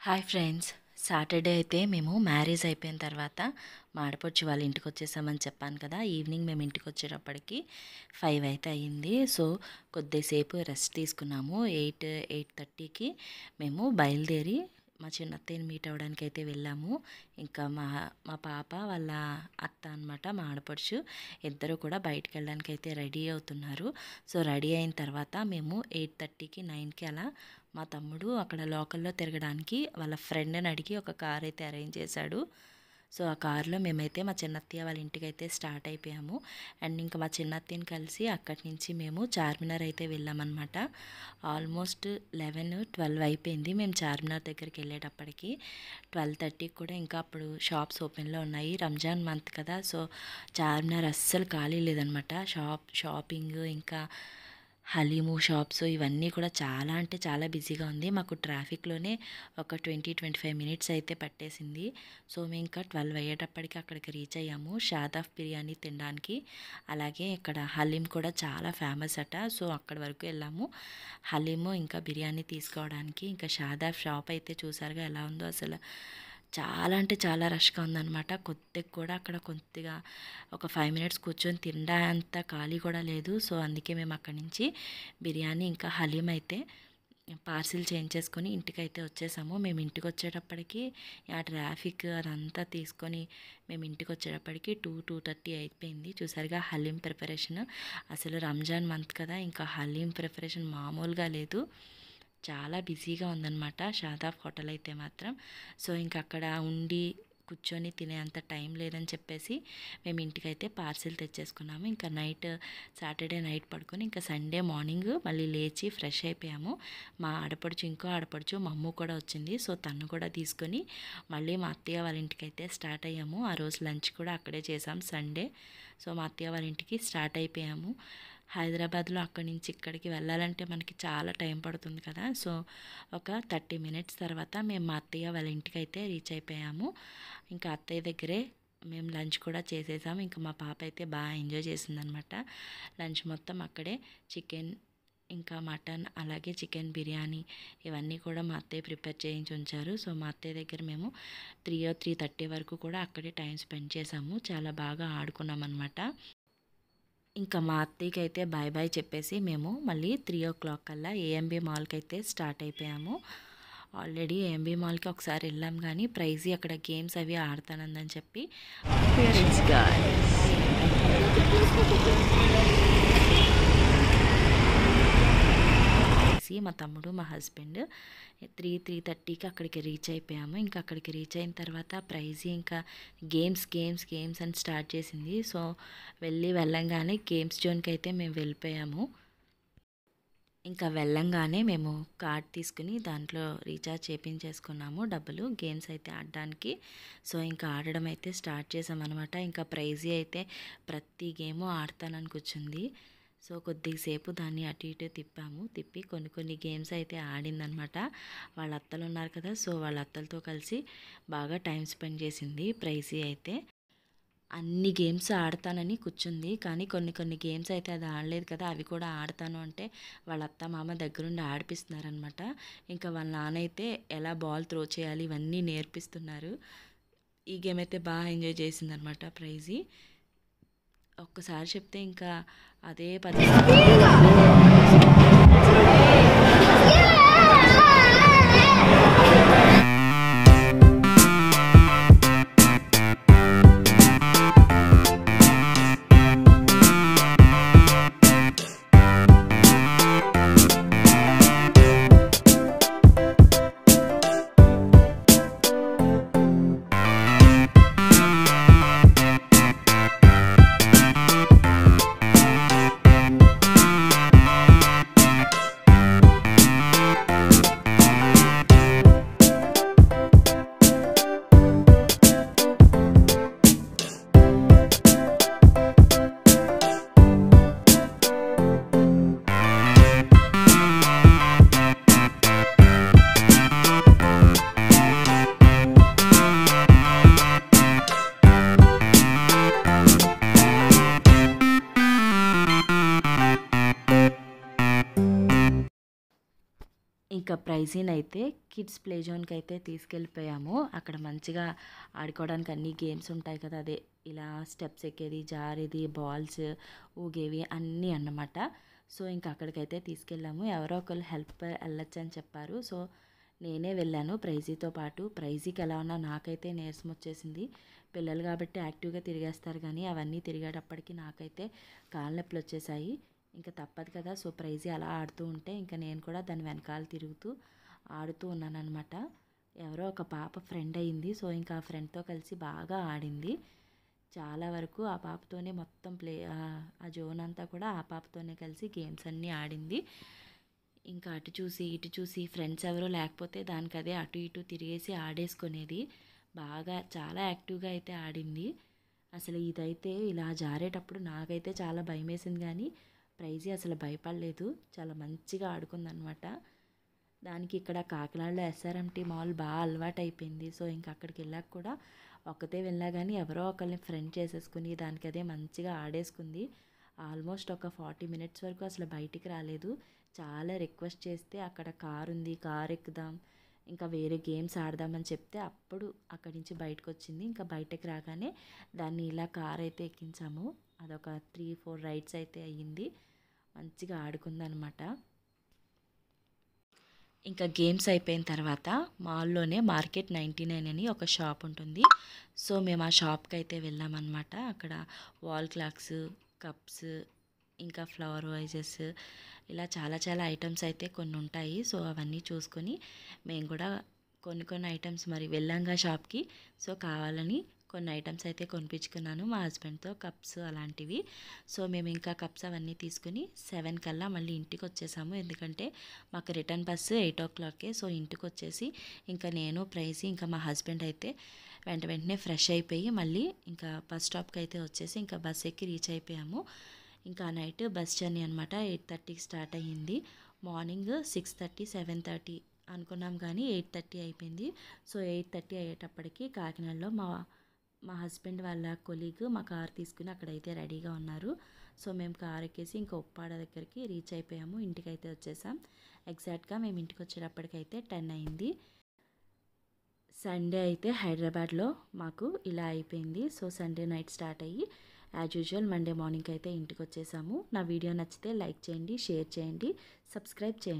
Hi friends. Saturday అయితే మేము marriage అయిపోయిన తర్వాత మా ఆడపడుచు వాళ్ళ ఇంటికి వచ్చేసామని చెప్పాను కదా. ఈవినింగ్ మేము ఇంటికి వచ్చేటప్పటికి 5 అయితే అయ్యింది. సో కొద్దిసేపు రెస్ట్ తీసుకున్నాము. 8:30కి మేము బయలుదేరి మా చిన్నత్తయ్యని మీట్ అవ్వడానికి అయితే వెళ్ళాము. ఇంకా మా మా పాప వాళ్ళ అత్త అనమాట, మా ఆడపడుచు ఇద్దరు కూడా బయటికి వెళ్ళడానికి అయితే రెడీ అవుతున్నారు. సో రెడీ అయిన తర్వాత మేము 8:30కి 9కి అలా మా తమ్ముడు అక్కడ లోకల్లో తిరగడానికి వాళ్ళ ఫ్రెండ్ని అడిగి ఒక కార్ అయితే అరేంజ్ చేశాడు. సో ఆ కార్లో మేమైతే మా చిన్నత్తయ్య వాళ్ళ ఇంటికి అయితే స్టార్ట్ అయిపోయాము. అండ్ ఇంకా మా చిన్నత్తయ్యని కలిసి అక్కడి నుంచి మేము చార్మినార్ అయితే వెళ్ళామన్నమాట. ఆల్మోస్ట్ 11-12 అయిపోయింది మేము చార్మినార్ దగ్గరికి వెళ్ళేటప్పటికి. 12:30కి కూడా ఇంకా అప్పుడు షాప్స్ ఓపెన్లో ఉన్నాయి. రంజాన్ మంత్ కదా, సో చార్మినార్ అస్సలు ఖాళీ లేదనమాట. షాపింగ్ ఇంకా హలీము షాప్స్ ఇవన్నీ కూడా చాలా అంటే చాలా బిజీగా ఉంది. మాకు ట్రాఫిక్లోనే ఒక 20-25 మినిట్స్ అయితే పట్టేసింది. సో మేము ఇంకా 12 అయ్యేటప్పటికి అక్కడికి రీచ్ అయ్యాము షాదాఫ్ బిర్యానీ తినడానికి. అలాగే ఇక్కడ హలీం కూడా చాలా ఫేమస్ అట. సో అక్కడి వరకు వెళ్ళాము హలీము ఇంకా బిర్యానీ తీసుకోవడానికి. ఇంకా షాదాఫ్ షాప్ అయితే చూసారుగా ఎలా ఉందో, అసలు చాలా అంటే చాలా రష్గా ఉందన్నమాట. కొద్దిగా కూడా అక్కడ కొద్దిగా ఒక 5 మినిట్స్ కూర్చొని తినడంత ఖాళీ కూడా లేదు. సో అందుకే మేము అక్కడి నుంచి బిర్యానీ ఇంకా హలీం అయితే పార్సిల్ చేంజ్ చేసుకొని ఇంటికి అయితే వచ్చేసాము. మేము ఇంటికి వచ్చేటప్పటికి ఆ ట్రాఫిక్ అదంతా తీసుకొని మేము ఇంటికి వచ్చేటప్పటికి 2-2:30 అయిపోయింది. చూసారుగా హలీం ప్రిపరేషన్. అసలు రంజాన్ మంత్ కదా, ఇంకా హలీం ప్రిపరేషన్ మామూలుగా లేదు, చాలా బిజీగా ఉందన్నమాట షాదాఫ్ హోటల్ అయితే మాత్రం. సో ఇంకా అక్కడ ఉండి కూర్చొని తినే అంత టైం లేదని చెప్పేసి మేము ఇంటికైతే పార్సిల్ తెచ్చేసుకున్నాము. ఇంకా సాటర్డే నైట్ పడుకొని ఇంకా సండే మార్నింగ్ మళ్ళీ లేచి ఫ్రెష్ అయిపోయాము. మా ఆడపడుచు ఇంకో ఆడపడుచు మా అమ్మ కూడా వచ్చింది. సో తను కూడా తీసుకొని మళ్ళీ మా అత్తయ్య వాళ్ళ ఇంటికైతే స్టార్ట్ అయ్యాము. ఆ రోజు లంచ్ కూడా అక్కడే చేసాం సండే. సో మా అత్తయ్య వాళ్ళ ఇంటికి స్టార్ట్ అయిపోయాము. హైదరాబాద్లో అక్కడి నుంచి ఇక్కడికి వెళ్ళాలంటే మనకి చాలా టైం పడుతుంది కదా. సో ఒక 30 మినిట్స్ తర్వాత మేము మా అత్తయ్య వాళ్ళ ఇంటికి అయితే రీచ్ అయిపోయాము. ఇంకా అత్తయ్య దగ్గరే మేము లంచ్ కూడా చేసేసాము. ఇంకా మా పాప అయితే బాగా ఎంజాయ్ చేసిందనమాట. లంచ్ మొత్తం అక్కడే చికెన్ ఇంకా మటన్ అలాగే చికెన్ బిర్యానీ ఇవన్నీ కూడా మా అత్తయ్య ప్రిపేర్ చేయించి ఉంచారు. సో మా అత్తయ్య దగ్గర మేము 3-3:30 వరకు కూడా అక్కడే టైం స్పెండ్ చేసాము. చాలా బాగా ఆడుకున్నాం అనమాట. ఇంకా మా అత్తయ్యకి అయితే బాయ్ బాయ్ చెప్పేసి మేము మళ్ళీ 3 కల్లా ఏఎంబీ మాల్కి అయితే స్టార్ట్ అయిపోయాము. ఆల్రెడీ ఏఎంబీ మాల్కి ఒకసారి వెళ్ళాం కానీ ప్రైజీ అక్కడ గేమ్స్ అవి ఆడతానందని చెప్పి మా తమ్ముడు మా హస్బెండ్ 3-3:30కి అక్కడికి రీచ్ అయిపోయాము. ఇంకా అక్కడికి రీచ్ అయిన తర్వాత ప్రైజీ ఇంకా గేమ్స్ అని స్టార్ట్ చేసింది. సో వెళ్ళంగానే గేమ్స్ జోన్కి అయితే మేము వెళ్ళిపోయాము. ఇంకా వెళ్ళంగానే మేము కార్డ్ తీసుకుని దాంట్లో రీఛార్జ్ చేయించేసుకున్నాము డబ్బులు గేమ్స్ అయితే ఆడడానికి. సో ఇంకా ఆడడం అయితే స్టార్ట్ చేసామన్నమాట. ఇంకా ప్రైజీ అయితే ప్రతి గేము ఆడతానని కూర్చుంది. సో కొద్దిసేపు దాన్ని అటు ఇటు తిప్పి కొన్ని గేమ్స్ అయితే ఆడిందనమాట. వాళ్ళ అత్తలు ఉన్నారు కదా, సో వాళ్ళ అత్తలతో కలిసి బాగా టైం స్పెండ్ చేసింది ప్రైజీ అయితే. అన్ని గేమ్స్ ఆడతానని కూర్చుంది కానీ కొన్ని గేమ్స్ అయితే అది ఆడలేదు కదా, అవి కూడా ఆడతాను అంటే వాళ్ళ అత్త మామ దగ్గరుండి ఆడిపిస్తున్నారనమాట. ఇంకా వాళ్ళ నాన్న అయితే ఎలా బాల్ త్రో చేయాలి ఇవన్నీ నేర్పిస్తున్నారు. ఈ గేమ్ అయితే బాగా ఎంజాయ్ చేసిందనమాట ప్రైజీ. ఒక్కసారి చెప్తే ఇంకా అదే పది ఇంకా ప్రైజీని అయితే కిడ్స్ ప్లే జోన్కి అయితే తీసుకెళ్ళిపోయాము. అక్కడ మంచిగా ఆడుకోవడానికి అన్ని గేమ్స్ ఉంటాయి కదా, అదే ఇలా స్టెప్స్ ఎక్కేది, జారేది, బాల్స్ ఊగేవి అన్నీ అన్నమాట. సో ఇంకా అక్కడికైతే తీసుకెళ్ళాము. ఎవరో ఒకళ్ళు హెల్ప్ వెళ్ళొచ్చు అని చెప్పారు. సో నేనే వెళ్ళాను ప్రైజీతో పాటు. ప్రైజీకి ఎలా ఉన్నా నాకైతే నీరసం వచ్చేసింది. పిల్లలు కాబట్టి యాక్టివ్గా తిరిగేస్తారు, కానీ అవన్నీ తిరిగేటప్పటికి నాకైతే కాళ్ళ నొప్పులు వచ్చేసాయి. ఇంకా తప్పదు కదా. సో ప్రైజీ అలా ఆడుతూ ఉంటే ఇంకా నేను కూడా దాని వెనకాల తిరుగుతూ ఆడుతూ ఉన్నానన్నమాట. ఎవరో ఒక పాప ఫ్రెండ్ అయింది. సో ఇంకా ఆ ఫ్రెండ్తో కలిసి బాగా ఆడింది. చాలా వరకు ఆ పాపతోనే మొత్తం ఆ జోన్ అంతా కూడా ఆ పాపతోనే కలిసి గేమ్స్ అన్నీ ఆడింది. ఇంకా అటు చూసి ఇటు చూసి ఫ్రెండ్స్ ఎవరో లేకపోతే దానికదే అటు ఇటు తిరిగేసి ఆడేసుకునేది. బాగా చాలా యాక్టివ్గా అయితే ఆడింది. అసలు ఇదైతే ఇలా జారేటప్పుడు నాకైతే చాలా భయం వేసింది, కానీ ప్రైజీ అసలు భయపడలేదు. చాలా మంచిగా ఆడుకుందనమాట. దానికి ఇక్కడ కాకినాడలో ఎస్ఆర్ఎంటీ మాల్ బాగా అలవాటు అయిపోయింది. సో ఇంకా అక్కడికి వెళ్ళాక కూడా ఒక్కతే వెళ్ళినా కానీ ఎవరో ఒకరిని ఫ్రెండ్ చేసేసుకుని దానికి అదే మంచిగా ఆడేసుకుంది. ఆల్మోస్ట్ ఒక 40 మినిట్స్ వరకు అసలు బయటికి రాలేదు. చాలా రిక్వెస్ట్ చేస్తే అక్కడ కార్ ఉంది, కార్ ఎక్కుదాం, ఇంకా వేరే గేమ్స్ ఆడదామని చెప్తే అప్పుడు అక్కడి నుంచి బయటకు వచ్చింది. ఇంకా బయటకు రాగానే దాన్ని ఇలా కార్ అయితే ఎక్కించాము. అదొక 3-4 రైడ్స్ అయితే అయ్యింది. మంచిగా ఆడుకుందనమాట. ఇంకా గేమ్స్ అయిపోయిన తర్వాత మాల్లోనే మార్కెట్ 99 అని ఒక షాప్ ఉంటుంది. సో మేము ఆ షాప్కి అయితే వెళ్ళామన్నమాట. అక్కడ వాల్ క్లాక్స్, కప్స్, ఇంకా ఫ్లవర్ వైజెస్, ఇలా చాలా చాలా ఐటమ్స్ అయితే కొన్ని ఉంటాయి. సో అవన్నీ చూసుకొని మేము కూడా కొన్ని ఐటమ్స్ మరి వెళ్ళాంగా షాప్కి. సో కావాలని కొన్ని ఐటమ్స్ అయితే కొనిపించుకున్నాను మా హస్బెండ్తో, కప్స్ అలాంటివి. సో మేము ఇంకా కప్స్ అవన్నీ తీసుకుని 7 కల్లా మళ్ళీ ఇంటికి వచ్చేసాము. ఎందుకంటే మాకు రిటర్న్ బస్సు 8 o'clockకే. సో ఇంటికి వచ్చేసి ఇంకా నేను ప్రైజీ ఇంకా మా హస్బెండ్ అయితే వెంటనే ఫ్రెష్ అయిపోయి మళ్ళీ ఇంకా బస్ స్టాప్కి అయితే వచ్చేసి ఇంకా బస్ ఎక్కి రీచ్ అయిపోయాము. ఇంకా నైట్ బస్ జర్నీ అనమాట. 8:30కి స్టార్ట్ అయ్యింది. మార్నింగ్ 6:30, 7:30 అనుకున్నాం, కానీ 8:30 అయిపోయింది. సో 8:30 అయ్యేటప్పటికి కాకినాడలో మా హస్బెండ్ వాళ్ళ కొలీగ్ మా కార్ తీసుకుని అక్కడైతే రెడీగా ఉన్నారు. సో మేము కార్ ఎక్కేసి ఇంకా ఉప్పాడ దగ్గరికి రీచ్ అయిపోయాము. ఇంటికి అయితే వచ్చేసాం. ఎగ్జాక్ట్గా మేము ఇంటికి వచ్చేటప్పటికైతే 10 అయింది. సండే అయితే హైదరాబాద్లో మాకు ఇలా అయిపోయింది. సో సండే నైట్ స్టార్ట్ అయ్యి యాజ్ యూజువల్ మండే మార్నింగ్ అయితే ఇంటికి వచ్చేసాము. నా వీడియో నచ్చితే లైక్ చేయండి, షేర్ చేయండి, సబ్స్క్రైబ్ చేయండి.